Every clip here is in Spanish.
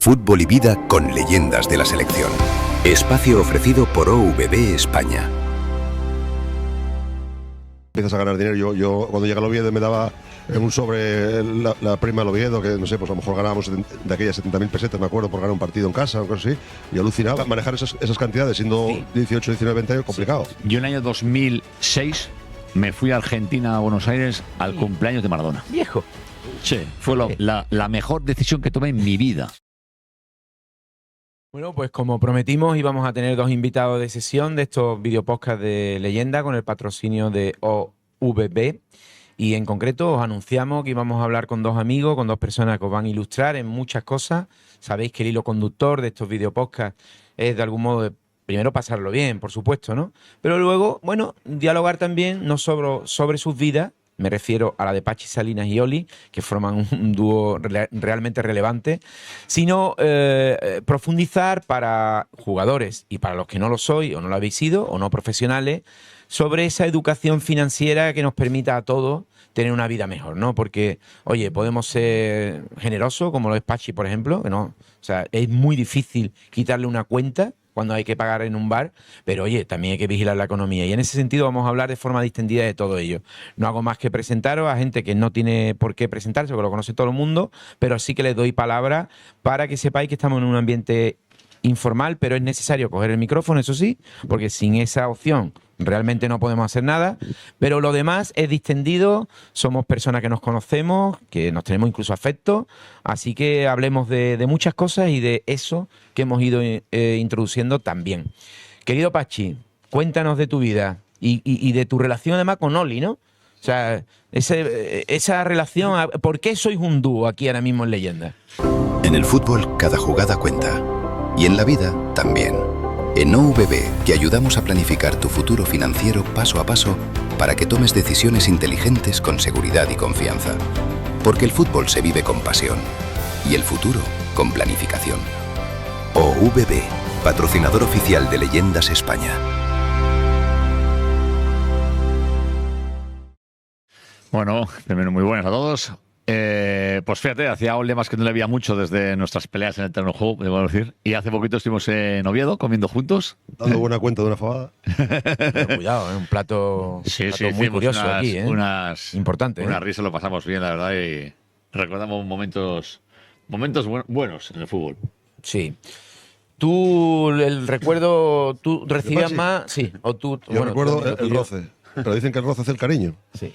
Fútbol y vida con leyendas de la selección. Espacio ofrecido por OVB España. Empiezas a ganar dinero. Yo cuando llega el Oviedo me daba en un sobre la prima del Oviedo, que no sé, pues a lo mejor ganábamos de aquellas 70.000 pesetas, me acuerdo, por ganar un partido en casa o cosas así. Y alucinaba. Manejar esas cantidades siendo 18, 19, 20 años, complicado. Sí. Yo en el año 2006 me fui a Argentina, a Buenos Aires, al cumpleaños de Maradona. Viejo. Sí, fue la mejor decisión que tomé en mi vida. Bueno, pues como prometimos, íbamos a tener dos invitados de sesión de estos videopodcasts de leyenda con el patrocinio de OVB. Y en concreto os anunciamos que íbamos a hablar con dos amigos, con dos personas que os van a ilustrar en muchas cosas. Sabéis que el hilo conductor de estos videopodcasts es de algún modo primero pasarlo bien, por supuesto, ¿no? Pero luego, bueno, dialogar también no sobre sus vidas. Me refiero a la de Pachi Salinas y Oli, que forman un dúo realmente relevante, sino profundizar para jugadores y para los que no lo sois o no lo habéis sido o no profesionales, sobre esa educación financiera que nos permita a todos tener una vida mejor, ¿no? Porque, oye, podemos ser generosos, como lo es Pachi, por ejemplo, que no, o sea, es muy difícil quitarle una cuenta cuando hay que pagar en un bar, pero oye, también hay que vigilar la economía. Y en ese sentido vamos a hablar de forma distendida de todo ello. No hago más que presentaros a gente que no tiene por qué presentarse, porque lo conoce todo el mundo, pero sí que les doy palabra para que sepáis que estamos en un ambiente informal, pero es necesario coger el micrófono, eso sí, porque sin esa opción realmente no podemos hacer nada, pero lo demás es distendido, somos personas que nos conocemos, que nos tenemos incluso afecto, así que hablemos de muchas cosas y de eso que hemos ido introduciendo también. Querido Pachi, cuéntanos de tu vida y de tu relación además con Oli, ¿no? O sea, esa relación, ¿por qué sois un dúo aquí ahora mismo en Leyenda? En el fútbol, cada jugada cuenta. Y en la vida, también. En OVB te ayudamos a planificar tu futuro financiero paso a paso para que tomes decisiones inteligentes con seguridad y confianza. Porque el fútbol se vive con pasión y el futuro con planificación. OVB, patrocinador oficial de Leyendas España. Bueno, primero muy buenas a todos. Pues fíjate, hacía más que no le había mucho desde nuestras peleas en el terreno de juego, debo decir. Y hace poquito estuvimos en Oviedo comiendo juntos. Dando buena cuenta de una fabada. Pero cuidado, un plato, muy curioso aquí, importante. Una risa, lo pasamos bien, la verdad, y recordamos momentos buenos en el fútbol. Sí. Tú, el recuerdo, tú recibías más, sí, o tú. Yo recuerdo el roce, pero dicen que el roce hace el cariño. Sí.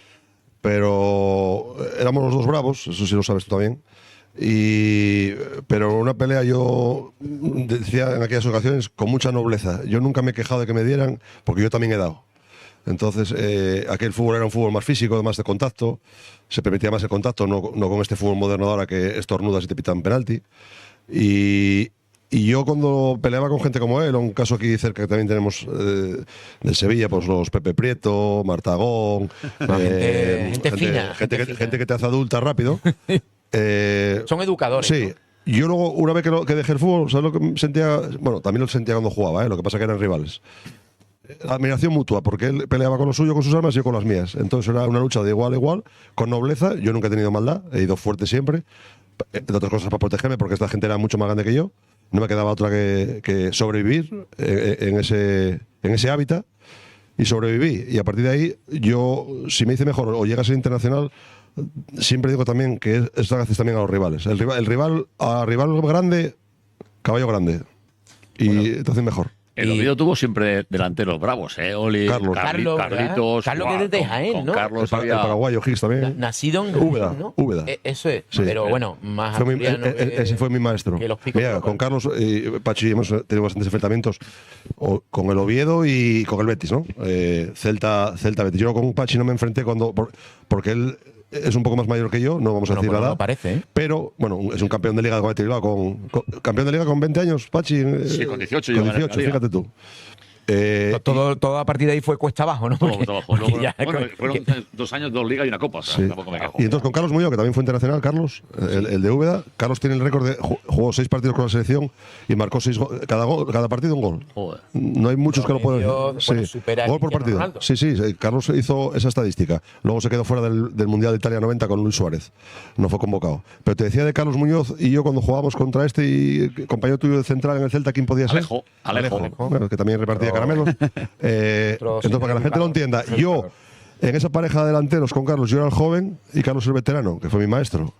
Pero éramos los dos bravos, eso sí lo sabes tú también. Pero en una pelea yo decía en aquellas ocasiones con mucha nobleza. Yo nunca me he quejado de que me dieran, porque yo también he dado. Entonces, aquel fútbol era un fútbol más físico, más de contacto. Se permitía más el contacto, no con este fútbol moderno de ahora que estornudas y te pitan penalti. Y yo cuando peleaba con gente como él, o un caso aquí cerca que también tenemos del Sevilla, pues los Pepe Prieto, Martagón, gente fina. Gente que te hace adulta rápido. Son educadores. Sí. ¿No? Yo luego, una vez que dejé el fútbol, ¿sabes lo que sentía? Bueno, también lo sentía cuando jugaba, lo que pasa que eran rivales. Admiración mutua, porque él peleaba con lo suyo, con sus armas, y yo con las mías. Entonces era una lucha de igual a igual, con nobleza. Yo nunca he tenido maldad, he ido fuerte siempre. Entre otras cosas para protegerme, porque esta gente era mucho más grande que yo. No me quedaba otra que sobrevivir en ese hábitat, y sobreviví. Y a partir de ahí, yo, si me hice mejor o llega a ser internacional, siempre digo también que esto haces también a los rivales. El rival grande, caballo grande. Y entonces mejor. El Oviedo tuvo siempre delanteros bravos, Oli, Carlitos. Carlos que es de Jaén, ¿no? El paraguayo Gis también. Nacido en Úbeda, Jaén, ¿no? Úbeda. Eso es. Sí. Pero bueno, más ese fue mi maestro. Mira, con Carlos y Pachi hemos tenido bastantes enfrentamientos con el Oviedo y con el Betis, ¿no? Celta Betis. Yo con Pachi no me enfrenté porque él es un poco más mayor que yo, no vamos a decir nada. No parece, Pero, bueno, es un campeón de liga con Bilbao, campeón de liga con 20 años, Pachi. Sí, con 18. Con 18, fíjate tú. Todo a partir de ahí fue cuesta abajo, ¿no? Todo abajo. Luego, ya- fueron 2 años, 2 ligas y una copa. O sea, Sí. tampoco me quejo. Y entonces con Carlos Muñoz, que también fue internacional, Carlos, el de Úbeda, Carlos tiene el récord de jugó 6 partidos con la selección y marcó 6 cada partido un gol. Joder. No hay muchos que lo pueden. Bueno, supera a Gol por Cristiano partido. Ronaldo. Sí, Carlos hizo esa estadística. Luego se quedó fuera del Mundial de Italia 90 con Luis Suárez. No fue convocado. Pero te decía de Carlos Muñoz y yo cuando jugábamos contra este y compañero tuyo de central en el Celta, ¿quién podía ser? Alejo. Bueno, que también repartía caramelos. Entonces, para que la gente lo entienda, yo en esa pareja de delanteros con Carlos, yo era el joven y Carlos el veterano, que fue mi maestro.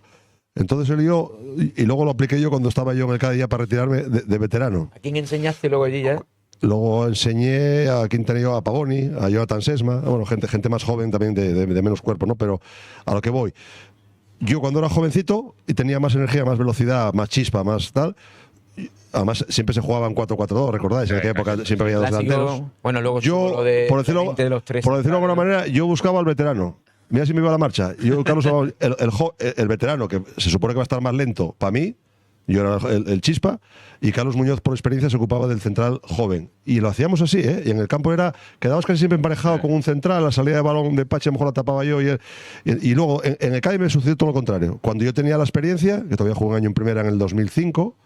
Entonces él y yo, y luego lo apliqué yo cuando estaba yo en el Cádiz para retirarme de veterano. ¿A quién enseñaste luego allí ya? Luego enseñé a Quintanillo, a Pavoni, a Jonathan Sesma, bueno, gente más joven también de menos cuerpo, ¿no? Pero a lo que voy. Yo cuando era jovencito y tenía más energía, más velocidad, más chispa, más tal. Además, siempre se jugaba en 4-4-2, ¿recordáis? En aquella época siempre había dos Clásico. delanteros. Bueno, luego Yo, lo de, por decirlo de los tres de alguna centrales. manera, yo buscaba al veterano. Mira si me iba a la marcha. Yo, Carlos, el veterano, que se supone que va a estar más lento para mí, yo era el chispa, y Carlos Muñoz, por experiencia, se ocupaba del central joven. Y lo hacíamos así, ¿eh? Y en el campo quedabas casi siempre emparejado con un central, la salida de balón de Pache a lo mejor la tapaba yo, y luego en el Cádiz me sucedió todo lo contrario. Cuando yo tenía la experiencia, que todavía jugué un año en primera en el 2005,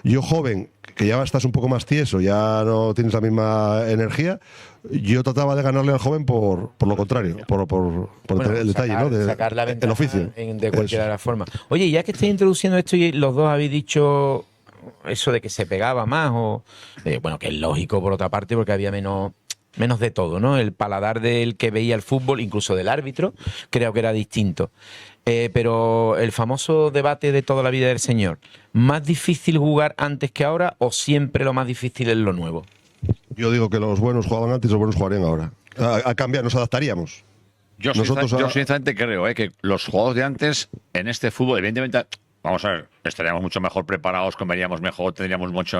yo joven, que ya estás un poco más tieso, ya no tienes la misma energía, yo trataba de ganarle al joven por lo contrario, por Bueno, el detalle, ¿no? sacar la ventaja el oficio. de cualquiera de las formas. Oye, ya que estáis introduciendo esto y los dos habéis dicho eso de que se pegaba más, bueno, que es lógico por otra parte, porque había menos de todo, ¿no? El paladar del que veía el fútbol, incluso del árbitro, creo que era distinto. Pero el famoso debate de toda la vida del señor, ¿más difícil jugar antes que ahora o siempre lo más difícil es lo nuevo? Yo digo que los buenos jugaban antes y los buenos jugarían ahora. A cambiar, nos adaptaríamos. Yo sinceramente creo que los jugadores de antes en este fútbol, evidentemente, vamos a ver, estaríamos mucho mejor preparados, comeríamos mejor, tendríamos mucho.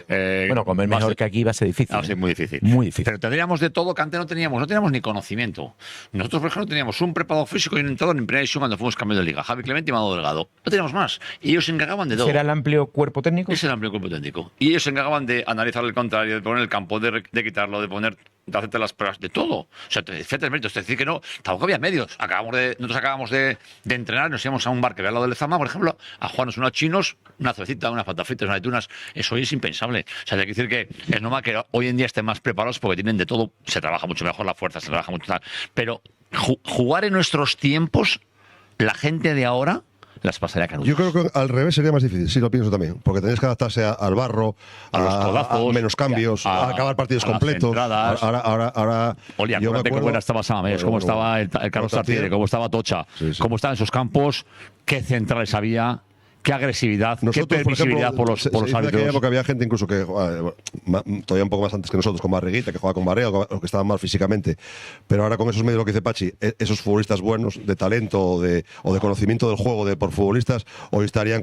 Bueno, comer mejor que aquí va a ser difícil. Sí, muy difícil. Muy difícil. Pero tendríamos de todo que antes no teníamos ni conocimiento. Nosotros, por ejemplo, teníamos un preparador físico y un entrenador en primera división cuando fuimos cambios de liga, Javi Clemente y Manolo Delgado. No teníamos más. Y ellos se encargaban de todo. ¿Era el amplio cuerpo técnico? Ese era el amplio cuerpo técnico. Y ellos se encargaban de analizar el contrario, de poner el campo, de quitarlo, de hacerte las pruebas, de todo. O sea, fíjate el mérito. Es decir, que no, tampoco había medios. Nosotros acabamos de entrenar, nos íbamos a un bar que había al lado del Lezama, por ejemplo, a jugarnos unos chinos, una cervecita, unas patatas fritas, unas aceitunas. Eso hoy es impensable. O sea, hay que decir que es normal que hoy en día estén más preparados porque tienen de todo. Se trabaja mucho mejor la fuerza, se trabaja mucho tal. Pero jugar en nuestros tiempos, la gente de ahora las pasaría canutas. Yo creo que al revés sería más difícil, sí lo pienso también, porque tenías que adaptarse al barro, a los codazos, a menos cambios, a acabar partidos completos. Ahora Oye, yo me acuérdate cómo estaba Samamés, cómo estaba el Carlos Tartiere, cómo estaba Tocha, cómo estaban esos campos, qué centrales había, qué agresividad, qué permisividad por los árbitros. Porque había gente incluso que todavía un poco más antes que nosotros, con Barriguita, que jugaba con Barrea, o que estaban mal físicamente. Pero ahora con esos medios, lo que dice Pachi, esos futbolistas buenos, de talento o de conocimiento del juego, por futbolistas, hoy estarían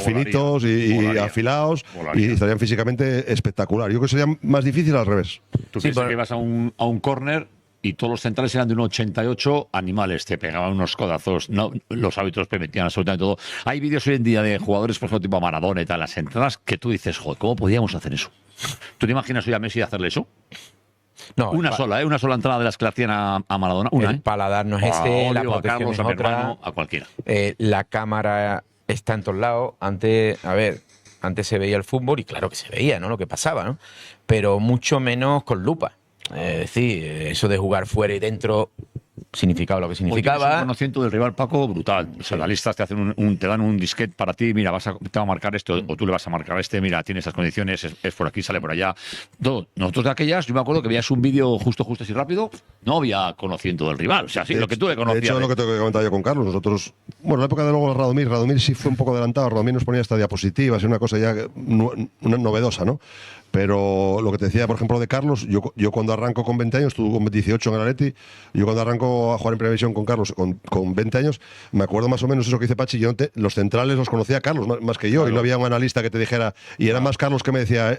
finitos y afilados y estarían físicamente espectacular. Yo creo que sería más difícil al revés. Tú piensas que ibas a un córner y todos los centrales eran de 1,88 animales, te pegaban unos codazos, no, los árbitros permitían absolutamente todo. Hay vídeos hoy en día de jugadores, por ejemplo, tipo Maradona y tal, las entradas que tú dices, joder, ¿cómo podíamos hacer eso? ¿Tú te imaginas hoy a Messi hacerle eso? No, una sola entrada de las que le hacían a Maradona. El paladar no es ese, la protección Carlos, es otra. a cualquiera. La cámara está en todos lados. Antes se veía el fútbol y claro que se veía, ¿no? Lo que pasaba, ¿no? Pero mucho menos con lupa. Es decir, eso de jugar fuera y dentro significaba lo que significaba. Es un conocimiento del rival, Paco, brutal. Los analistas te hacen te dan un disquete para ti, mira, te va a marcar esto, o tú le vas a marcar a este, mira, tiene esas condiciones, es por aquí, sale por allá. Todo. Nosotros de aquellas, yo me acuerdo que veías un vídeo justo así rápido, no había conocimiento del rival. O sea, sí, lo que tú le conocías. De hecho, lo que te he comentado yo con Carlos, nosotros, bueno, en la época de luego Radomir sí fue un poco adelantado, Radomir nos ponía hasta diapositivas, una cosa ya una novedosa, ¿no? Pero lo que te decía, por ejemplo, de Carlos, yo cuando arranco con 20 años, estuve con 18 en el Atleti, yo cuando arranco a jugar en Primera División con Carlos con 20 años, me acuerdo más o menos eso que dice Pachi, los centrales los conocía Carlos más que yo, claro. Y no había un analista que te dijera, y era más Carlos que me decía,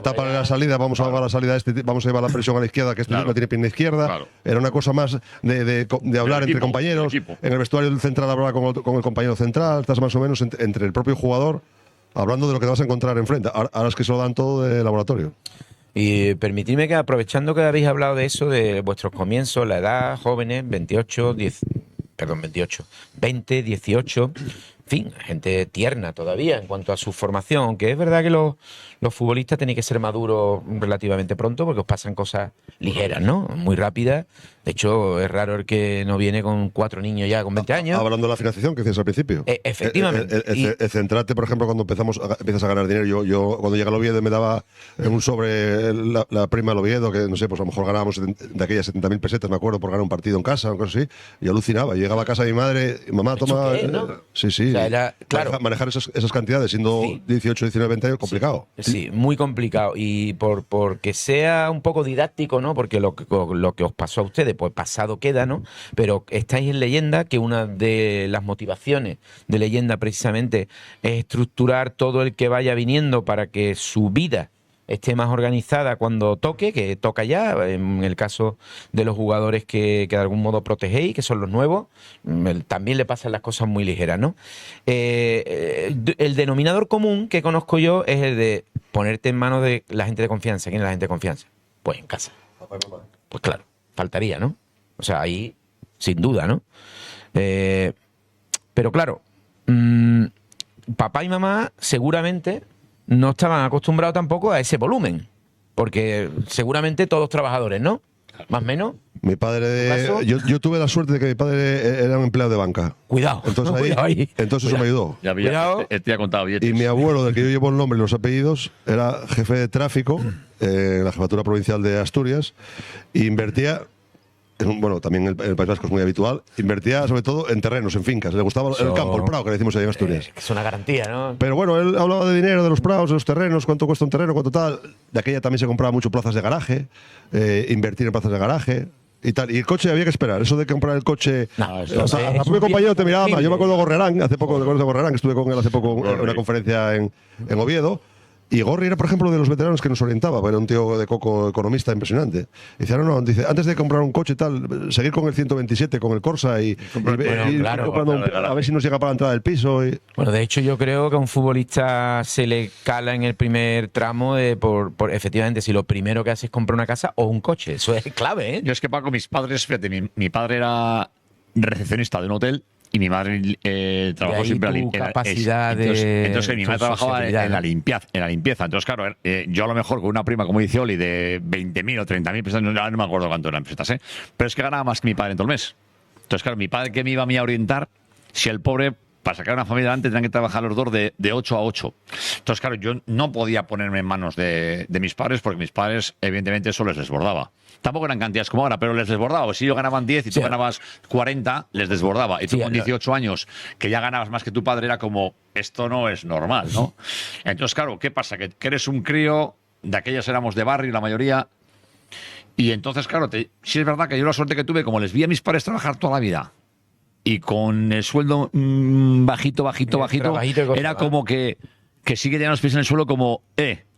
tápale la salida, vamos a llevar la salida, vamos a llevar la presión a la izquierda, que no tiene pierna izquierda. Claro. Era una cosa más de hablar entre compañeros. En el vestuario del central hablaba con el compañero central, estás más o menos entre el propio jugador. Hablando de lo que te vas a encontrar enfrente. Ahora es que se lo dan todo de laboratorio. Y permitidme que, aprovechando que habéis hablado de eso, de vuestros comienzos, la edad, jóvenes, 28, 20, 18, en fin, gente tierna todavía en cuanto a su formación, aunque es verdad que los futbolistas tenéis que ser maduros relativamente pronto porque os pasan cosas ligeras, ¿no? Muy rápidas. De hecho, es raro el que no viene con 4 niños ya con 20 años. Hablando de la financiación que decías al principio. Efectivamente. El centrarte, por ejemplo, cuando empiezas a ganar dinero. Yo cuando llegué al Oviedo me daba un sobre la prima del Oviedo, que no sé, pues a lo mejor ganábamos de aquellas 70.000 pesetas, me acuerdo, por ganar un partido en casa o cosas así. Y alucinaba. Yo llegaba a casa de mi madre, mamá, toma. ¿Qué, no? Sí. O sea, era, claro, manejar esas cantidades siendo 18, 19, 20 años, complicado. Sí, muy complicado. Y porque sea un poco didáctico, ¿no? Porque lo que os pasó a ustedes, pues pasado queda, ¿no? Pero estáis en Leyenda, que una de las motivaciones de Leyenda precisamente es estructurar todo el que vaya viniendo para que su vida esté más organizada cuando toque, que toca ya, en el caso de los jugadores que de algún modo protegéis, que son los nuevos, también le pasan las cosas muy ligeras, ¿no? El denominador común que conozco yo es el de ponerte en manos de la gente de confianza. ¿Quién es la gente de confianza? Pues en casa. Pues claro, faltaría, ¿no? O sea, ahí, sin duda, ¿no? Pero claro, papá y mamá seguramente no estaban acostumbrados tampoco a ese volumen, porque seguramente todos trabajadores, ¿no? Más o menos. Mi padre, yo tuve la suerte de que mi padre era un empleado de banca. Cuidado. Entonces eso me ayudó. Ya te ha contado billetes. Y mi abuelo, del que yo llevo el nombre y los apellidos, era jefe de tráfico en la Jefatura Provincial de Asturias e invertía. Bueno, también en el País Vasco es muy habitual. Invertía sobre todo en terrenos, en fincas. Le gustaba el campo, el prado, que le decimos ahí en Asturias. Es una garantía, ¿no? Pero bueno, él hablaba de dinero, de los prados, de los terrenos, cuánto cuesta un terreno, cuánto tal. De aquella también se compraba mucho plazas de garaje, invertir en plazas de garaje y tal. Y el coche había que esperar. Eso de comprar el coche. No, mi compañero te miraba más. Yo me acuerdo de Gorrerán, hace poco, de Gorrerán, que estuve con él hace poco en una conferencia en Oviedo. Y Gorri era, por ejemplo, de los veteranos que nos orientaba, era un tío de coco economista impresionante. Dice, dice, antes de comprar un coche tal, seguir con el 127, con el Corsa y comprando a ver si nos llega para la entrada del piso. Bueno, de hecho yo creo que a un futbolista se le cala en el primer tramo por efectivamente, si lo primero que hace es comprar una casa o un coche. Eso es clave, ¿eh? Yo es que, Paco, mis padres, fíjate, mi padre era recepcionista de un hotel. Y mi madre trabajó siempre en la capacidad entonces mi madre trabajaba en la limpieza. Entonces, claro, yo a lo mejor con una prima como dice Oli de 20.000 o 30.000 pesetas, no me acuerdo cuánto eran pesetas, pero es que ganaba más que mi padre en todo el mes. Entonces, claro, mi padre que me iba a mí a orientar, si el pobre, para sacar una familia adelante, tenían que trabajar los dos de 8 a 8. Entonces, claro, yo no podía ponerme en manos de mis padres porque mis padres, evidentemente, eso les desbordaba. Tampoco eran cantidades como ahora, pero les desbordaba. O si ellos ganaban 10 y tú ganabas 40, les desbordaba. Y tú con 18 años, que ya ganabas más que tu padre, era como, esto no es normal, ¿no? Entonces, claro, ¿qué pasa? Que eres un crío, de aquellas éramos de barrio, la mayoría. Y entonces, claro, sí es verdad que yo la suerte que tuve, como les vi a mis padres trabajar toda la vida, y con el sueldo bajito, era como que sí que tenían los pies en el suelo como,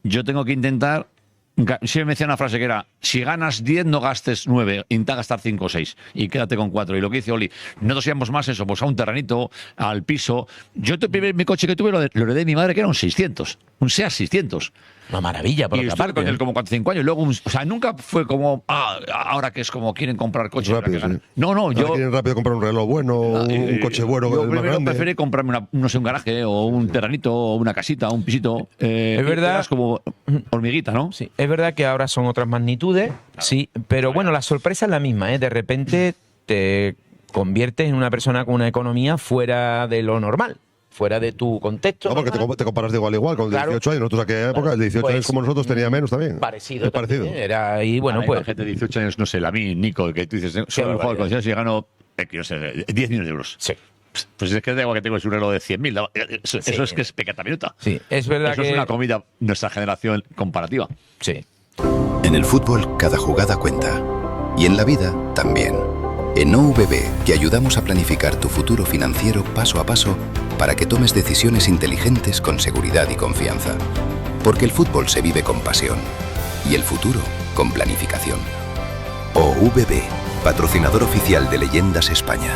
yo tengo que intentar. Siempre me decía una frase que era, si ganas 10 no gastes 9, intenta gastar 5 o 6 y quédate con 4. Y lo que dice Oli, nosotros íbamos más eso, pues a un terrenito, al piso. Yo mi coche que tuve lo heredé de mi madre, que era un 600, un SEAT 600. Una maravilla, por y otra estuve parte. con él como 4 o 5 años. Luego, o sea, nunca fue como, ahora que es como quieren comprar coches. Rápido, sí. No, yo... quieren rápido comprar un reloj bueno, un coche bueno. Yo más primero grande. preferí comprarme un garaje o un terrenito o una casita o un pisito. Es verdad. Es como hormiguita, ¿no? Sí, es verdad que ahora son otras magnitudes, sí, pero bueno, la sorpresa es la misma, ¿eh? De repente te conviertes en una persona con una economía fuera de lo normal, fuera de tu contexto. No, porque te comparas de igual a igual con el de 18 años. Nosotros, aquella época, el de 18 años como nosotros tenía menos también. Parecido. Es parecido. Era ahí, bueno, pues. La gente de 18 años, no sé, a mí, Nico, que tú dices, solo el juego de conciencia y gano, no sé, 10 millones de euros. Sí. Pues es que da igual que tengo un reloj de 100.000. Eso es que es pecata minuta. Sí, es verdad eso que. Es una comida, nuestra generación comparativa. Sí. En el fútbol, cada jugada cuenta. Y en la vida, también. En OVB, te ayudamos a planificar tu futuro financiero paso a paso para que tomes decisiones inteligentes con seguridad y confianza. Porque el fútbol se vive con pasión. Y el futuro, con planificación. OVB, patrocinador oficial de Leyendas España.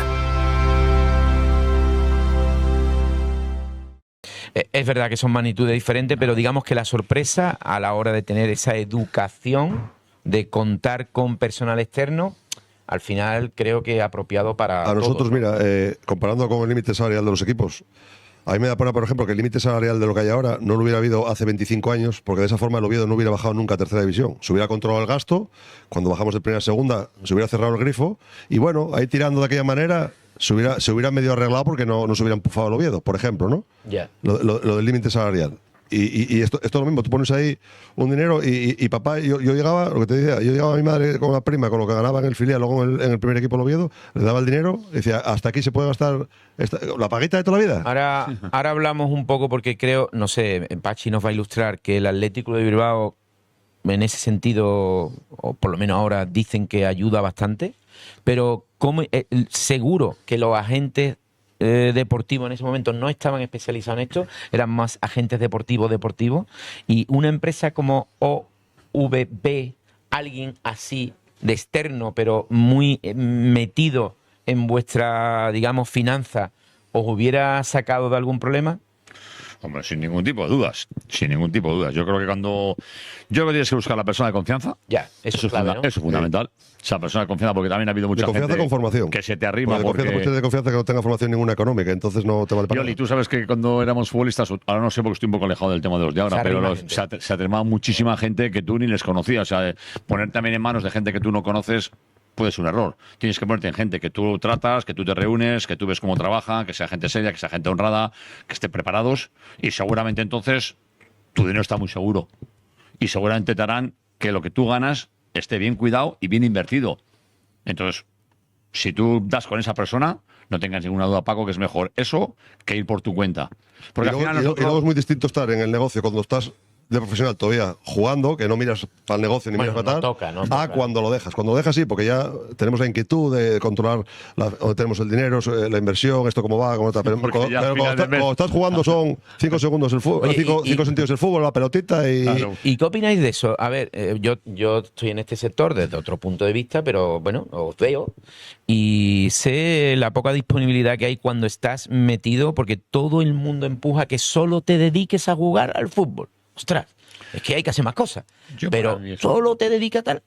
Es verdad que son magnitudes diferentes, pero digamos que la sorpresa a la hora de tener esa educación, de contar con personal externo, al final creo que es apropiado para A nosotros, todos, ¿no? mira, comparando con el límite salarial de los equipos, a mí me da pena, por ejemplo, que el límite salarial de lo que hay ahora no lo hubiera habido hace 25 años, porque de esa forma el Oviedo no hubiera bajado nunca a tercera división. Se hubiera controlado el gasto, cuando bajamos de primera a segunda se hubiera cerrado el grifo, y bueno, ahí tirando de aquella manera se hubiera medio arreglado porque no se hubiera empujado el Oviedo, por ejemplo, ¿no? Ya. Lo del límite salarial. Y esto es lo mismo, tú pones ahí un dinero y papá, yo llegaba, lo que te decía, yo llegaba a mi madre con la prima, con lo que ganaba en el filial, luego en el primer equipo del Oviedo, le daba el dinero y decía, hasta aquí se puede gastar la paguita de toda la vida. Ahora hablamos un poco porque creo, no sé, Pachi nos va a ilustrar que el Atlético de Bilbao en ese sentido, o por lo menos ahora dicen que ayuda bastante, pero seguro que los agentes deportivos en ese momento no estaban especializados en esto, eran más agentes deportivos, y una empresa como OVB, alguien así de externo, pero muy metido en vuestra, digamos, finanza, ¿os hubiera sacado de algún problema? Hombre, sin ningún tipo de dudas. Sin ningún tipo de dudas. Yo creo que tienes que buscar a la persona de confianza. Ya, eso es clave, ¿no? Eso es fundamental. Esa persona de confianza, porque también ha habido mucha De confianza gente con formación. que se te arrima. De confianza que no tenga formación ninguna económica, entonces no te vale para Yoli, nada. tú sabes que cuando éramos futbolistas, ahora no sé porque estoy un poco alejado del tema de los de ahora, pero se arrimaba muchísima gente que tú ni les conocías. O sea, poner también en manos de gente que tú no conoces puede ser un error. Tienes que ponerte en gente que tú tratas, que tú te reúnes, que tú ves cómo trabaja, que sea gente seria, que sea gente honrada, que esté preparados, y seguramente entonces tu dinero está muy seguro. Y seguramente te harán que lo que tú ganas esté bien cuidado y bien invertido. Entonces, si tú das con esa persona, no tengas ninguna duda, Paco, que es mejor eso que ir por tu cuenta. Porque Y al luego, final y luego es muy distinto estar en el negocio cuando estás de profesional todavía jugando, que no miras para el negocio ni miras para tal, a cuando lo dejas. Cuando lo dejas sí, porque ya tenemos la inquietud de controlar dónde tenemos el dinero, la inversión, esto cómo va, cómo tal. Pero cuando estás jugando son 5 segundos el fútbol, 5 sentidos el fútbol, la pelotita y... Claro. ¿Y qué opináis de eso? A ver, yo estoy en este sector desde otro punto de vista, pero bueno, os veo y sé la poca disponibilidad que hay cuando estás metido, porque todo el mundo empuja que solo te dediques a jugar al fútbol. Ostras, es que hay que hacer más cosas. Pero solo te dedica a tal.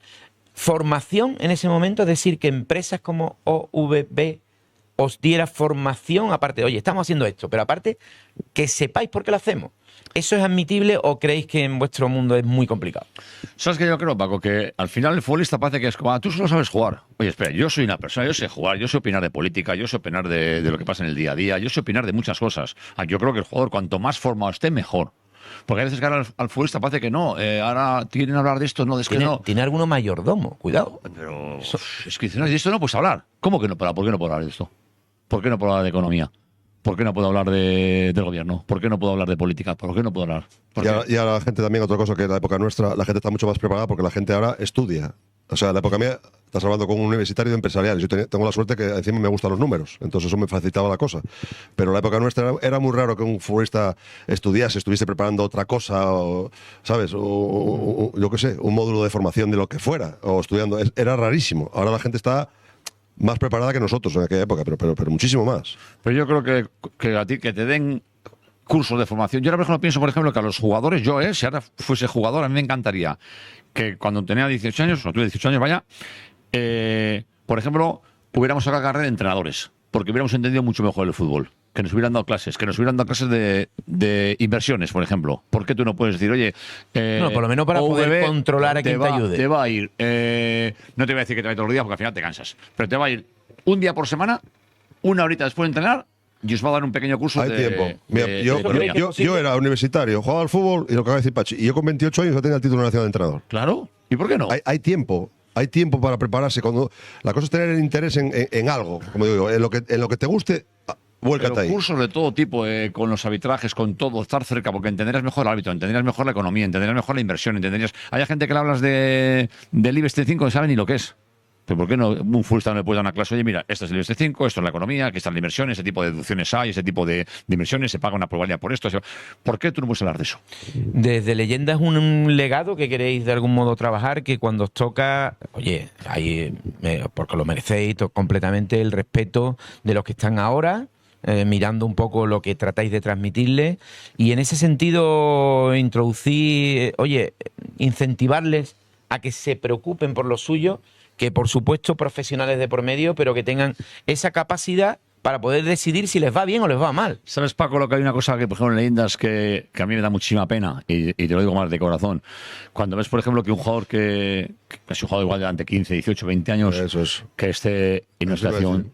Formación en ese momento, es decir, que empresas como OVB os diera formación, aparte, oye, estamos haciendo esto, pero aparte, que sepáis por qué lo hacemos. ¿Eso es admitible o creéis que en vuestro mundo es muy complicado? ¿Sabes qué yo creo, Paco? Que al final el futbolista parece que es como, tú solo sabes jugar. Oye, espera, yo soy una persona, yo sé jugar, yo sé opinar de política, yo sé opinar de lo que pasa en el día a día, yo sé opinar de muchas cosas. Yo creo que el jugador, cuanto más formado esté, mejor. Porque a veces que ahora al futbolista parece que no, ahora quieren hablar de esto, no, es que no. Tiene alguno mayordomo, cuidado. Pero es que dicen, no, de esto no puedes hablar. ¿Cómo que no? ¿Por qué no puedo hablar de esto? ¿Por qué no puedo hablar de economía? ¿Por qué no puedo hablar del gobierno? ¿Por qué no puedo hablar de política? ¿Por qué no puedo hablar? Y a la gente también, otra cosa que en la época nuestra, la gente está mucho más preparada porque la gente ahora estudia. O sea, en la época mía, estás hablando con un universitario de empresariales. Yo tengo la suerte que encima me gustan los números, entonces eso me facilitaba la cosa. Pero en la época nuestra era muy raro que un futbolista estuviese preparando otra cosa, o, ¿sabes? O yo qué sé, un módulo de formación de lo que fuera, o estudiando. Era rarísimo. Ahora la gente está más preparada que nosotros en aquella época, pero muchísimo más. Pero yo creo que a ti que te den cursos de formación. Yo ahora, por ejemplo, pienso, por ejemplo, que a los jugadores, si ahora fuese jugador, a mí me encantaría que cuando tenía 18 años, o tuve 18 años, vaya, por ejemplo, hubiéramos sacado carrera de entrenadores, porque hubiéramos entendido mucho mejor el fútbol. Que nos hubieran dado clases, de inversiones, por ejemplo. ¿Por qué tú no puedes decir, oye... no, por lo menos para poder controlar a quien te ayude. Te va a ir, no te voy a decir que te va a ir todos los días, porque al final te cansas, pero te va a ir un día por semana, una horita después de entrenar, y os va a dar un pequeño curso Hay tiempo. Mira, economía. yo era universitario, jugaba al fútbol, y lo que acaba de decir Pachi, y yo con 28 años ya tenía el título nacional de entrenador. Claro, ¿y por qué no? Hay tiempo. Hay tiempo para prepararse. Cuando la cosa es tener el interés en algo, como digo, en lo que te guste, vuélcate ahí. Cursos de todo tipo, con los arbitrajes, con todo, estar cerca, porque entenderás mejor el árbitro, entenderás mejor la economía, entenderás mejor la inversión, entenderías. Hay gente que le hablas del IBEX 35 y sabe ni lo que es. ¿Pero por qué no un futbolista no le puede dar una clase? Oye, mira, esto es el IBEX 5, esto es la economía, aquí está la inversión, ese tipo de deducciones hay, ese tipo de inversiones, se paga una probabilidad por esto. ¿Por qué tú no puedes hablar de eso? Desde Leyenda es un legado que queréis de algún modo trabajar, que cuando os toca, oye, porque lo merecéis completamente, el respeto de los que están ahora, mirando un poco lo que tratáis de transmitirles. Y en ese sentido, introducir, incentivarles a que se preocupen por lo suyo, que por supuesto profesionales de por medio, pero que tengan esa capacidad para poder decidir si les va bien o les va mal. ¿Sabes, Paco, lo que hay una cosa que, por ejemplo, en Leyendas que a mí me da muchísima pena, y te lo digo más de corazón? Cuando ves, por ejemplo, que un jugador que es un jugador igual de ante 15, 18, 20 años, Eso es. que esté en una situación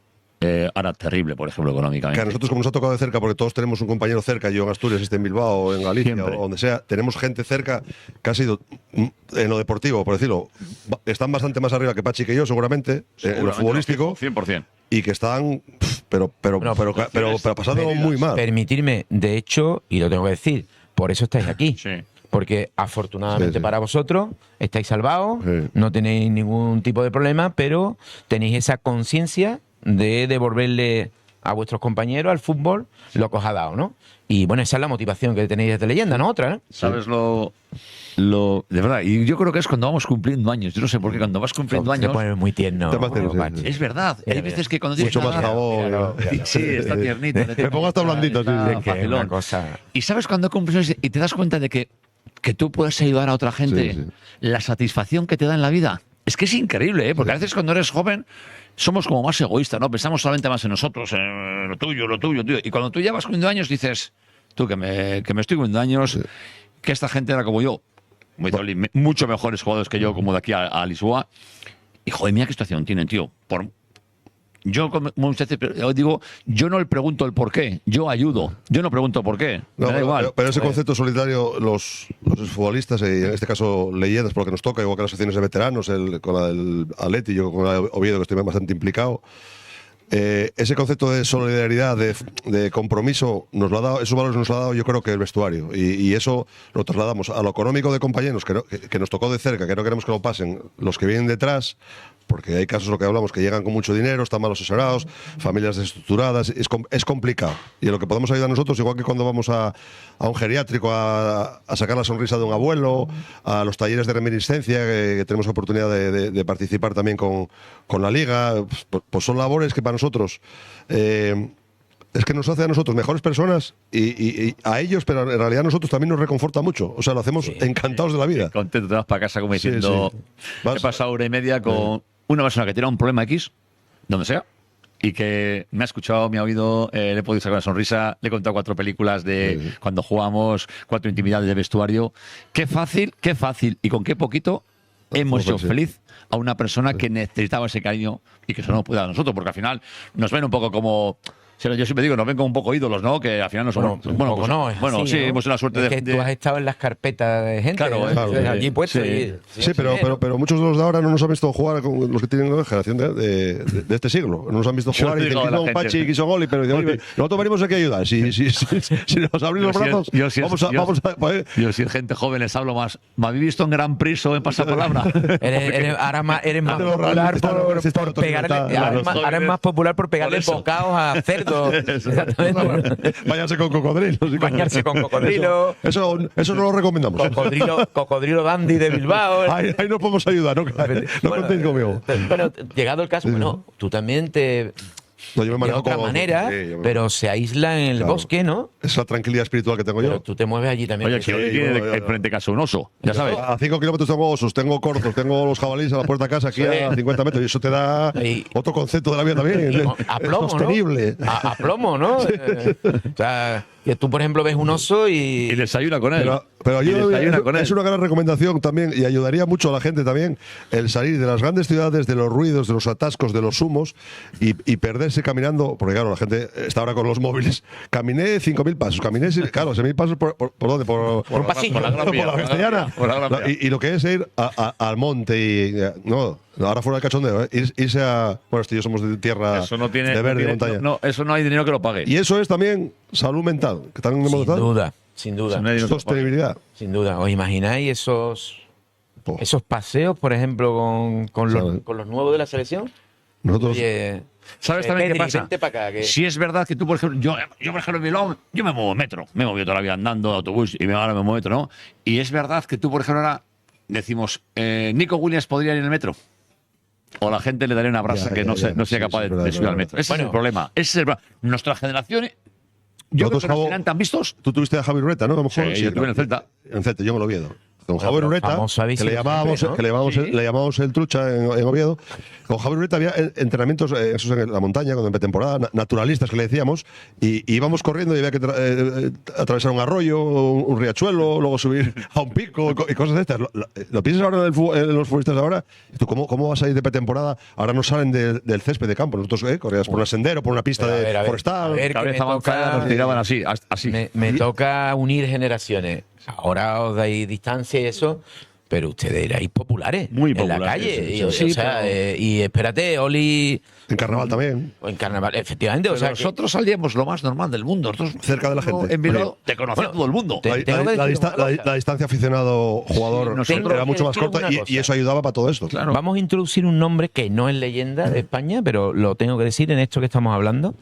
ahora terrible, por ejemplo, económicamente. Que a nosotros, como nos ha tocado de cerca, porque todos tenemos un compañero cerca, yo en Asturias, en Bilbao, en Galicia, Siempre. o donde sea, tenemos gente cerca que ha sido, en lo deportivo, por decirlo, están bastante más arriba que Pachi y que yo, seguramente, en lo futbolístico, 100%. y que están, pero pasando muy mal. Permitirme, de hecho, y lo tengo que decir, por eso estáis aquí. Sí. Porque afortunadamente Sí, sí. para vosotros estáis salvados, Sí. no tenéis ningún tipo de problema, pero tenéis esa conciencia de devolverle a vuestros compañeros al fútbol lo que os ha dado, ¿no? Y bueno, esa es la motivación que tenéis desde Leyenda, ¿no? Otra, ¿no? ¿Sabes lo de verdad? Y yo creo que es cuando vamos cumpliendo años. Yo no sé por qué cuando vas cumpliendo Se años. pone muy tierno. Te pasa, sí, Pachi. sí. Es verdad. Mira, Hay veces que cuando tienes Mucho más una- jabón. Sí, está tiernito. Me pongo hasta blandito, sí, sí. Es que es Facilón. una cosa... Y sabes cuando cumples años y te das cuenta de que tú puedes ayudar a otra gente, Sí, sí. la satisfacción que te da en la vida. Es que es increíble, ¿eh? Porque a veces cuando eres joven somos como más egoístas, ¿no? Pensamos solamente más en nosotros, en lo tuyo, lo tuyo, tío. Y cuando tú llevas cumpliendo años dices, tú que me estoy cumpliendo años, que esta gente era como yo, mucho mejores jugadores que yo, como de aquí a Lisboa. Y joder, mira qué situación tienen, tío. Yo, como muchas veces digo, yo no le pregunto el por qué, yo ayudo. Yo no pregunto por qué. No, me da igual. pero ese concepto solidario, los futbolistas, y en este caso leyendas, porque nos toca, igual que las secciones de veteranos, con la del Atleti, yo con la de Oviedo, que estoy bastante implicado. Ese concepto de solidaridad, de compromiso, nos lo ha dado, esos valores nos lo ha dado, yo creo que el vestuario. Y eso lo trasladamos a lo económico de compañeros que nos tocó de cerca, que no queremos que lo pasen los que vienen detrás, porque hay casos, lo que hablamos, que llegan con mucho dinero, están mal asesorados, familias desestructuradas, es complicado. Y en lo que podemos ayudar nosotros, igual que cuando vamos a un geriátrico a sacar la sonrisa de un abuelo, a los talleres de reminiscencia, que tenemos oportunidad de participar también con la liga, pues son labores que para nosotros es que nos hace a nosotros mejores personas y a ellos, pero en realidad a nosotros también nos reconforta mucho. O sea, lo hacemos encantados de la vida. Contento, te vas para casa como Sí, diciendo, sí. he pasado hora y media con una persona que tiene un problema X, donde sea, y que me ha escuchado, me ha oído, le he podido sacar una sonrisa, le he contado 4 películas de cuando jugamos, 4 intimidades de vestuario. Qué fácil, y con qué poquito hemos hecho feliz a una persona que necesitaba ese cariño y que eso no puede dar a nosotros, porque al final nos ven un poco como... Yo siempre digo, nos ven como un poco ídolos, ¿no? Que al final no somos... Bueno, sí, hemos una suerte es que tú has estado en las carpetas de gente. Claro, ¿no? claro, Entonces, allí puesto. sí. Sí, pero muchos de los de ahora no nos han visto jugar con los que tienen la generación de este siglo. No nos han visto Yo jugar y digo dicen, a la quiso un gente. Pachi, quiso Goli, pero dicen, "Oye, nosotros venimos aquí a ayudar. Si nos abrís los brazos, vamos a poder". Yo, si es gente joven, les hablo más. ¿Me habéis visto en Gran Prix o en Pasapalabra? Ahora eres más de los popular realistas, por está pegarle. autoridad. Ahora es más popular por pegarle Por eso. bocados a cerdos. Exactamente. Váyanse con cocodrilos. Bañarse con cocodrilo. Eso no lo recomendamos. Cocodrilo dandy de Bilbao. Ahí nos podemos ayudar, no contéis conmigo. Bueno, llegado el caso, bueno, tú también No, yo me de manejo otra como- manera, sí, yo me- pero se aísla en el Claro. bosque, ¿no? Esa tranquilidad espiritual que tengo Pero yo. tú te mueves allí también. Oye, que hoy tiene yo- de frente casa un oso, ya sabes. A 5 kilómetros tengo osos, tengo corzos, tengo los jabalíes a la puerta de casa, aquí a 50 metros. Y eso te da Y- otro concepto de la vida también. A plomo, sostenible. ¿no? A plomo, ¿no? O sea, que tú, por ejemplo, ves un oso Y y... desayuna con él. Pero Y yo, desayuna con él. es una gran recomendación también y ayudaría mucho a la gente también el salir de las grandes ciudades, de los ruidos, de los atascos, de los humos y perderse caminando, porque claro, la gente está ahora con los móviles. Caminé 5.000 pasos, caminé, claro, 6.000 pasos ¿por dónde? Por un pasillo. Por la Gran Vía, por la Castellana. por la Gran Vía. Y lo que es ir al monte y no, ahora fuera del cachondeo, irse a, bueno, yo somos de tierra Eso no tiene. de verde, no tiene- montaña. No, eso no hay dinero que lo pague. Y eso es también salud mental, que también hemos Sin notado. duda, sin duda. Eso no hay dinero que lo pague. Sostenibilidad. Sin duda. ¿Os imagináis esos Po. paseos, por ejemplo, con ¿Sabes? los nuevos de la selección? Nosotros Oye, ¿Sabes también Pedri, qué pasa? vente pa' acá, que- Si es verdad que tú, por ejemplo, yo por ejemplo, en Bilbao, yo me muevo en metro. Me he movido toda la vida andando, autobús, y ahora me muevo en metro, ¿no? Y es verdad que tú, por ejemplo, ahora decimos, Nico Williams podría ir en el metro. o la gente le daría una brasa que no sea capaz de subir al metro. Ese es el problema. Ese es el problema. Nuestra generación. Yo creo que nos serán tan vistos. Tú tuviste a Javi Ureta, ¿no? A lo mejor, Sí, yo tuve en el Celta. En Celta, yo en el Oviedo. Con Javi Ureta, que le llamábamos el trucha en Oviedo. Con Javi Ureta había entrenamientos esos en la montaña, cuando en pretemporada, naturalistas que le decíamos, y íbamos corriendo y había que atravesar un arroyo, un riachuelo, luego subir a un pico y cosas de estas. Lo piensas ahora en los futbolistas de ahora, ¿tú cómo vas a ir de pretemporada? Ahora no salen del césped de campo. Nosotros corrías por un sendero, por una pista forestal. Cabeza avanzada, nos tiraban así. Me toca unir generaciones. Ahora os dais distancia y eso, pero ustedes erais populares. Muy en la populares, calle. Y espérate, Oli. En carnaval también. O en carnaval, efectivamente. Pero nosotros salíamos lo más normal del mundo. Nosotros, cerca de la gente. En Bilbao te conocía todo el mundo. La distancia aficionado-jugador era mucho más corta y eso ayudaba para todo esto. Claro. Vamos a introducir un nombre que no es leyenda de España, pero lo tengo que decir en esto que estamos hablando,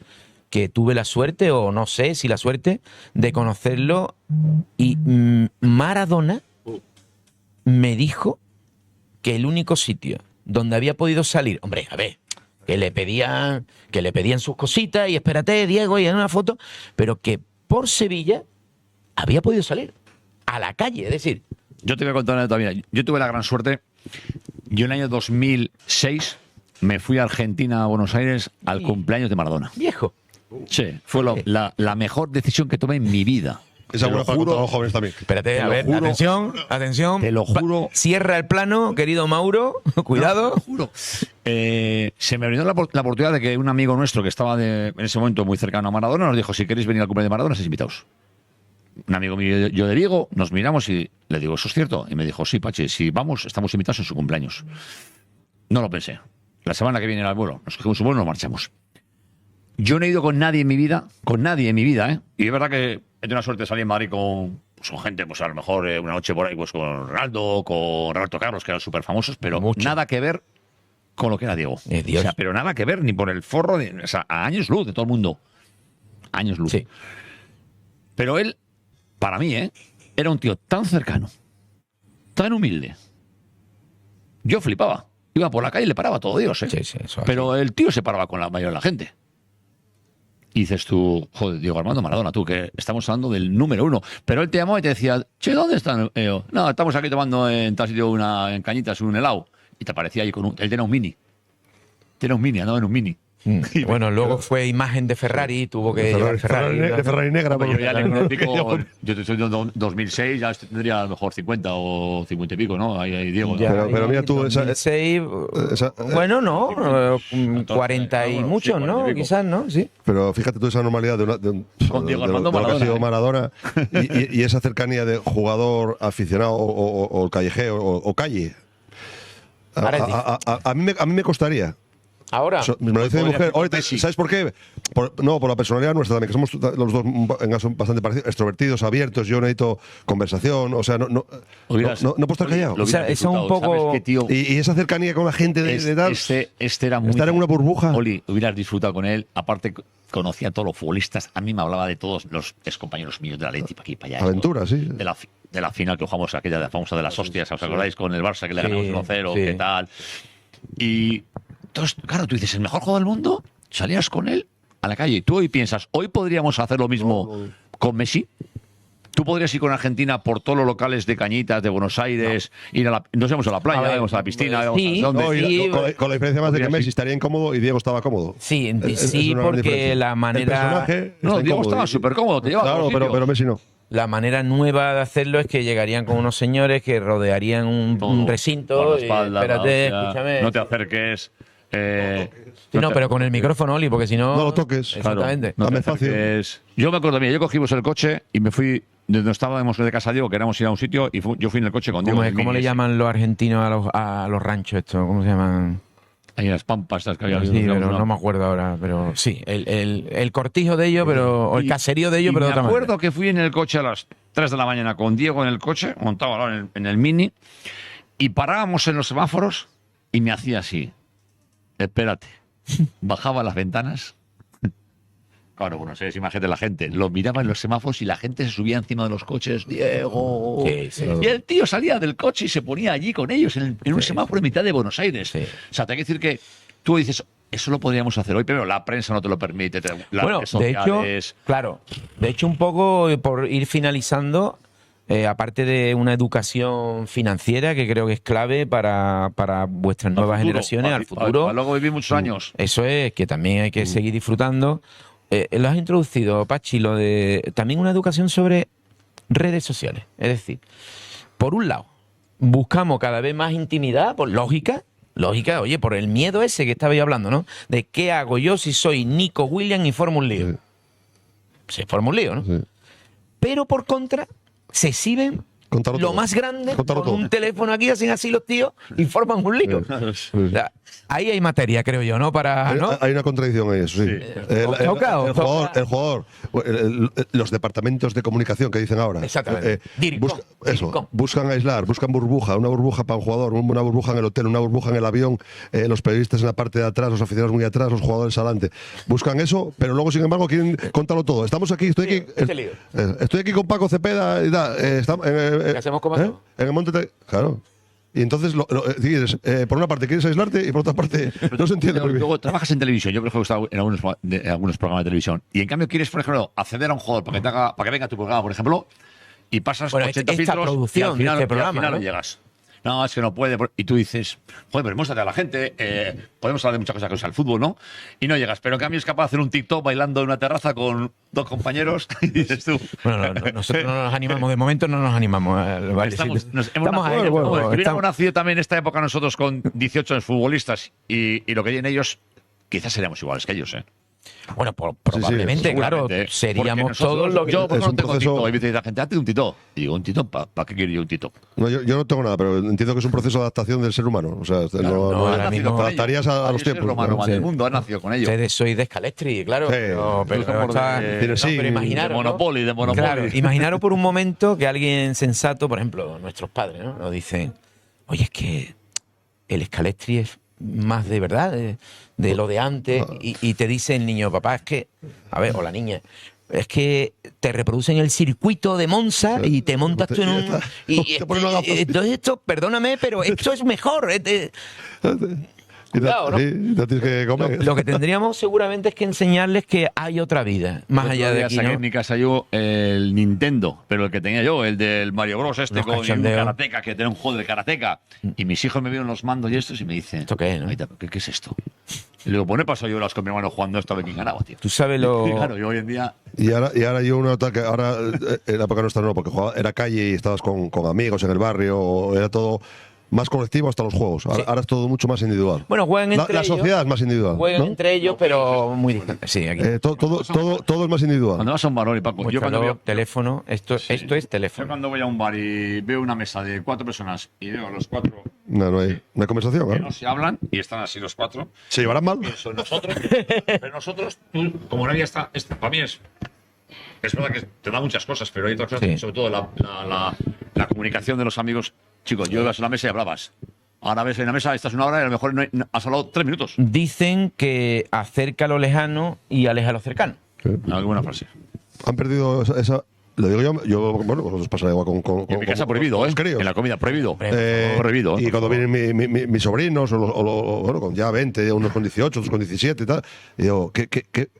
que tuve la suerte, o no sé si la suerte, de conocerlo. Y Maradona me dijo que el único sitio donde había podido salir, hombre, a ver, que le pedían sus cositas y espérate, Diego, y en una foto, pero que por Sevilla había podido salir a la calle, es decir. Yo te voy a contar una anécdota mía. Yo tuve la gran suerte. Yo en el año 2006 me fui a Argentina, a Buenos Aires, al cumpleaños de Maradona. Viejo. Sí, fue la mejor decisión que tomé en mi vida. Esa buena para todos los jóvenes también. Espérate, a ver, atención. Te lo juro. Cierra el plano, querido Mauro. Cuidado. Te lo juro. Se me brindó la oportunidad de que un amigo nuestro que estaba en ese momento muy cercano a Maradona nos dijo: si queréis venir al cumpleaños de Maradona, estáis invitados. Un amigo mío, yo de Vigo, nos miramos y le digo: ¿eso es cierto? Y me dijo: sí, Pachi, si vamos, estamos invitados en su cumpleaños. No lo pensé. La semana que viene era el vuelo. Nos cogimos un vuelo y nos marchamos. Yo no he ido con nadie en mi vida, ¿eh? Y es verdad que he tenido una suerte de salir en Madrid con gente, pues a lo mejor una noche por ahí, pues con Ronaldo, con Roberto Carlos, que eran súper famosos, pero nada que ver con lo que era Diego. O sea, pero nada que ver, ni por el forro, o sea, a años luz de todo el mundo. Años luz. Sí. Pero él, para mí, era un tío tan cercano, tan humilde. Yo flipaba. Iba por la calle y le paraba a todo Dios, Sí, eso pero el tío se paraba con la mayoría de la gente. Y dices tú: joder, Diego Armando Maradona, tú, que estamos hablando del número uno. Pero él te llamó y te decía: che, ¿dónde están? No, estamos aquí tomando en tal sitio en Cañitas un helado. Y te aparecía ahí él tenía un mini. Andaba en un mini. Bueno, luego fue imagen de Ferrari, tuvo que llevar Ferrari. De Ferrari negra. Yo ya le conocí yo te estoy diciendo 2006, ya tendría a lo mejor 50 o 50 y pico, ¿no? Ahí Diego. ¿no? Pero mira tú, 2006, bueno, no, 40 y muchos, ¿no? Quizás, ¿no? Sí. Pero fíjate tú esa normalidad con Diego Armando de lo que ha sido Maradona. Maradona y esa cercanía de jugador aficionado o callejero o calle. A mí me costaría. Ahora. Me lo dice mi mujer. ¿Sabes por qué? Por la personalidad nuestra también, que somos los dos son bastante parecidos, extrovertidos, abiertos. Yo necesito conversación. O sea, no puedo estar callado. O sea, eso un poco. Y esa cercanía con la gente de tal. Este era muy. Estar en una burbuja. Oli, hubieras disfrutado con él. Aparte, conocía a todos los futbolistas. A mí me hablaba de todos los excompañeros míos de la Leti, para aquí, para allá. Aventura, sí. De la final que jugamos, aquella famosa de las hostias, ¿os acordáis? Con el Barça, que le ganamos 1-0, ¿qué tal? Y entonces, claro, tú dices: el mejor jugador del mundo, salías con él a la calle. Tú hoy piensas: hoy podríamos hacer lo mismo con Messi. Tú podrías ir con Argentina por todos los locales de Cañitas, de Buenos Aires, nos íbamos a la playa, íbamos a la piscina, con la diferencia más de que Messi estaría incómodo y Diego estaba cómodo. Sí, porque la manera. Diego estaba súper cómodo, te llevaba. Claro, pero Messi no. La manera nueva de hacerlo es que llegarían con unos señores que rodearían un recinto. Espérate, escúchame. No te acerques. No, pero con el micrófono, Oli, porque si no. No lo toques. Exactamente. Claro, no fácil. Yo me acuerdo bien, yo cogimos el coche y me fui de donde estábamos de casa Diego, queríamos ir a un sitio, y yo fui en el coche con Diego. ¿Cómo le llaman los argentinos a los ranchos esto? ¿Cómo se llaman? Ahí las pampas, estas que había. Sí, pero no me acuerdo ahora, pero sí, el cortijo de ellos, pero o el caserío de ellos, pero de otra manera. Me acuerdo que fui en el coche a las 3 de la mañana con Diego en el coche, montado ahora en el Mini, y parábamos en los semáforos y me hacía así: espérate. Bajaba las ventanas Claro, bueno, esa imagen de la gente. Lo miraba en los semáforos y la gente se subía encima de los coches. Diego. Sí, sí. Y el tío salía del coche y se ponía allí con ellos en un semáforo en mitad de Buenos Aires. Sí. O sea, te hay que decir que tú dices, eso lo podríamos hacer hoy, pero la prensa no te lo permite. Las Bueno, redes de hecho, sociales. claro, de hecho un poco por ir finalizando, aparte de una educación financiera que creo que es clave para vuestras nuevas generaciones, al futuro. Para luego vivir muchos años. Eso es, que también hay que seguir disfrutando. Lo has introducido, Pachi, lo de también una educación sobre redes sociales. Es decir, por un lado, buscamos cada vez más intimidad, por lógica, oye, por el miedo ese que estabais hablando, ¿no? De qué hago yo si soy Nico Williams y formo un lío. Se forma un lío, ¿no? Sí. Pero por contra, se exhiben Contarlo lo todo. más grande Contarlo con todo. un teléfono aquí, hacen así los tíos y forman un lío. O sea, ahí hay materia, creo yo, ¿no? Para, ¿no? Hay una contradicción ahí, eso sí. El jugador, los departamentos de comunicación que dicen ahora. Exactamente. Diricom. Buscan aislar, buscan una burbuja para un jugador, una burbuja en el hotel, una burbuja en el avión, los periodistas en la parte de atrás, los aficionados muy atrás, los jugadores adelante. Buscan eso, pero luego, sin embargo, quieren contarlo todo. Estamos aquí, estoy aquí con Paco Cepeda y tal. ¿Qué hacemos con eso? En el monte. Claro. Y entonces, por una parte quieres aislarte y por otra parte no se entiende muy bien. Luego trabajas en televisión. Yo, por ejemplo, he estado en algunos programas de televisión. Y en cambio quieres, por ejemplo, acceder a un jugador para que venga a tu programa, por ejemplo, y pasas 80 esta filtros producción y al final, de este programa, no ¿no? llegas. No, es que no puede. Y tú dices, joder, pero muéstrate a la gente. Podemos hablar de muchas cosas que usa el fútbol, ¿no? Y no llegas. Pero en cambio es capaz de hacer un TikTok bailando en una terraza con dos compañeros. Y dices tú. Bueno, nosotros no nos animamos, de momento no nos animamos. Vale, Estamos ahí, hubiéramos nacido también en esta época nosotros con 18 años futbolistas y lo que tienen ellos, quizás seríamos iguales que ellos, ¿eh? Bueno, probablemente, claro, seguramente. seríamos Nosotros, todos lo que... Yo, por es ejemplo, un no tengo proceso- TikTok. Y me dice la gente, hazte un TikTok. Y digo, ¿un TikTok? ¿Para qué quiero yo un TikTok? No, yo no tengo nada, pero entiendo que es un proceso de adaptación del ser humano. O sea, ahora mismo adaptarías a los Es el tiempos. romano ¿no? más del mundo, ha nacido con ellos. Ustedes sois de Scalestri, claro. Sí. Pero Somos está- de- no, sí, pero imaginaros, de ¿no? Monopoly, de Monopoly. Claro, imaginaros por un momento que alguien sensato, por ejemplo, nuestros padres, ¿no? Nos dicen, oye, es que el Scalestri es más de verdad, de lo de antes, y te dice el niño, papá, es que, a ver, o la niña, es que te reproducen el circuito de Monza y te montas tú en un... Te ponen una gafa. Entonces esto, perdóname, pero esto es mejor. Cuidado, ¿no? Sí, no tienes que comer. Lo que tendríamos seguramente es que enseñarles que hay otra vida, más allá de aquí, saqué ¿no? en mi casa yo el Nintendo, pero el que tenía yo, el del Mario Bros. Los Con un cachondeos. karateka, que tenía un juego de karateka. Y mis hijos me vieron los mandos y estos y me dicen, ¿Esto qué es, no? "Aita, ¿qué es esto?" Y le digo, pues no he pasado yo horas con mi hermano jugando esto a ver quién ganaba, tío. Tú sabes lo... Y claro, yo hoy en día... Y ahora yo una que ahora en la época nuestra no, porque era calle y estabas con amigos en el barrio, era todo más colectivo hasta los juegos. Ahora es todo mucho más individual. Bueno, juegan entre La ellos. sociedad es más individual. Juegan ¿no? entre ellos, pero muy distinto. Sí, aquí. Todo es más individual. Cuando vas a un bar, y Paco, yo cuando Muéstralo, veo... teléfono, esto es Yo teléfono. cuando voy a un bar y veo una mesa de 4 personas y veo a los 4 No hay conversación. que ¿eh? no se hablan y están así los 4, ¿Se llevarán mal? pienso en nosotros, pero nosotros, tú, como nadie está, para mí es verdad que te da muchas cosas, pero hay otras cosas, Sí. sobre todo la comunicación de los amigos. Chicos, yo ibas a una mesa y hablabas. Ahora ves en la mesa, estás una hora y a lo mejor has hablado 3 minutos. Dicen que acerca lo lejano y aleja lo cercano. Alguna frase. Han perdido esa. Lo digo yo, bueno, vosotros pasa igual con En mi casa prohibido, con ¿eh? los críos. En la comida prohibido. Y ¿eh? cuando vienen mis sobrinos, bueno, con ya 20, unos con 18, otros con 17 y tal, y digo,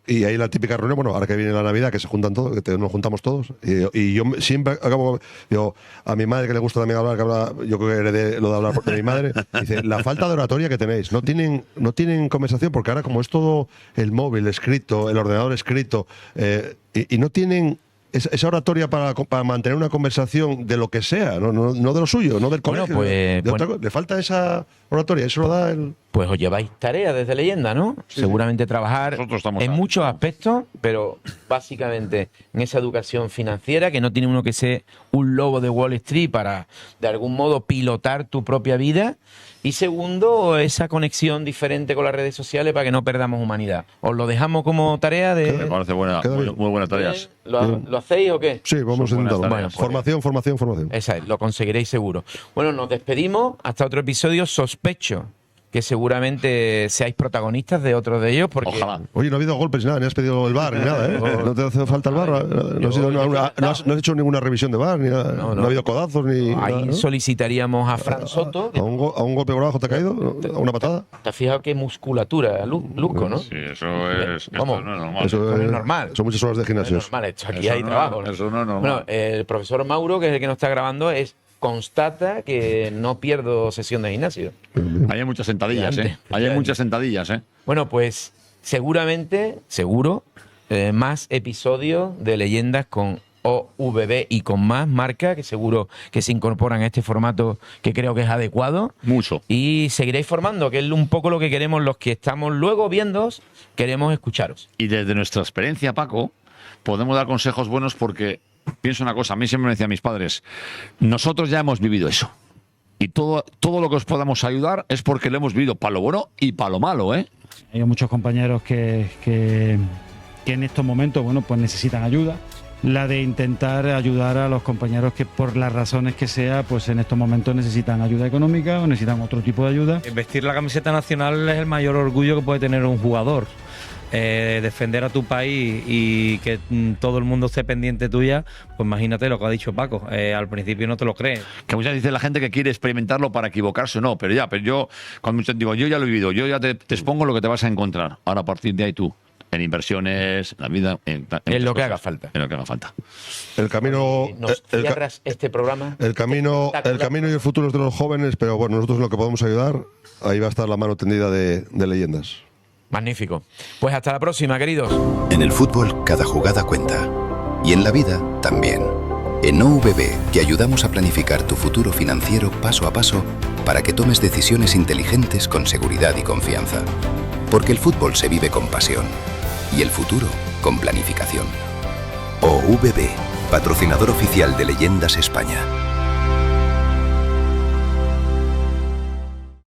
y ahí la típica reunión, bueno, ahora que viene la Navidad, que se juntan todos, nos juntamos todos, y yo siempre acabo, digo, a mi madre que le gusta también hablar, que habla, yo creo que heredé lo de hablar de mi madre, dice, la falta de oratoria que tenéis, no tienen conversación, porque ahora como es todo el móvil escrito, el ordenador escrito, y no tienen esa oratoria para mantener una conversación de lo que sea, no de lo suyo, no del Bueno, colegio. pues, de otra cosa. Le falta esa oratoria, eso lo da el... Pues os lleváis tareas desde Leyenda, ¿no? Seguramente trabajar Nosotros estamos en a- muchos aspectos, pero básicamente en esa educación financiera, que no tiene uno que ser un lobo de Wall Street para, de algún modo, pilotar tu propia vida. Y segundo, esa conexión diferente con las redes sociales para que no perdamos humanidad. Os lo dejamos como tarea Me de... parece Queda bien. muy buenas tareas. ¿Lo hacéis o qué? Sí, vamos a Son buenas intentarlo. tareas. Formación. Esa es, lo conseguiréis seguro. Bueno, nos despedimos hasta otro episodio. Sospecho que seguramente seáis protagonistas de otros de ellos, porque Ojalá. Oye, no ha habido golpes ni nada, ni has pedido el VAR ni nada, ¿eh? No te hace falta el VAR. No has hecho ninguna revisión de VAR, ni nada. No ha habido codazos ni. ahí nada, ¿no? solicitaríamos a Fran Soto. ¿A un golpe por abajo te ha caído? ¿A una patada? ¿Te has fijado qué musculatura, Luzco, no? Sí, eso es. Vamos, Esto no es normal. Eso no es normal. Son muchas horas de No gimnasio. es normal esto, aquí Eso hay no- trabajo. ¿no? eso no es normal. Bueno, el profesor Mauro, que es el que nos está grabando, constata que no pierdo sesión de gimnasio. Ahí hay muchas sentadillas, Gigante, ¿eh? Ahí hay muchas sentadillas, ¿eh? Bueno, pues seguro, más episodios de leyendas con OVB y con más marca, que seguro que se incorporan a este formato que creo que es adecuado. Mucho. Y seguiréis formando, que es un poco lo que queremos los que estamos luego viéndoos, queremos escucharos. Y desde nuestra experiencia, Paco, podemos dar consejos buenos porque, pienso una cosa, a mí siempre me decían mis padres, nosotros ya hemos vivido eso. Y todo lo que os podamos ayudar es porque lo hemos vivido para lo bueno y para lo malo, ¿eh? Hay muchos compañeros que en estos momentos, bueno, pues necesitan ayuda. La de intentar ayudar a los compañeros que por las razones que sea, pues en estos momentos necesitan ayuda económica o necesitan otro tipo de ayuda. Vestir la camiseta nacional es el mayor orgullo que puede tener un jugador. Defender a tu país y que todo el mundo esté pendiente tuya, pues imagínate lo que ha dicho Paco. Al principio no te lo crees. Que muchas veces dice la gente que quiere experimentarlo para equivocarse o no, pero yo, cuando digo, yo ya lo he vivido, yo ya te expongo lo que te vas a encontrar. Ahora a partir de ahí tú, en inversiones, en la vida, en lo que cosas, haga falta. En lo que haga falta. El camino. Nos cierras este programa. El camino y el futuro es de los jóvenes, pero bueno, nosotros en lo que podemos ayudar, ahí va a estar la mano tendida de leyendas. Magnífico. Pues hasta la próxima, queridos. En el fútbol, cada jugada cuenta. Y en la vida, también. En OVB te ayudamos a planificar tu futuro financiero paso a paso para que tomes decisiones inteligentes con seguridad y confianza. Porque el fútbol se vive con pasión. Y el futuro, con planificación. OVB, patrocinador oficial de Leyendas España.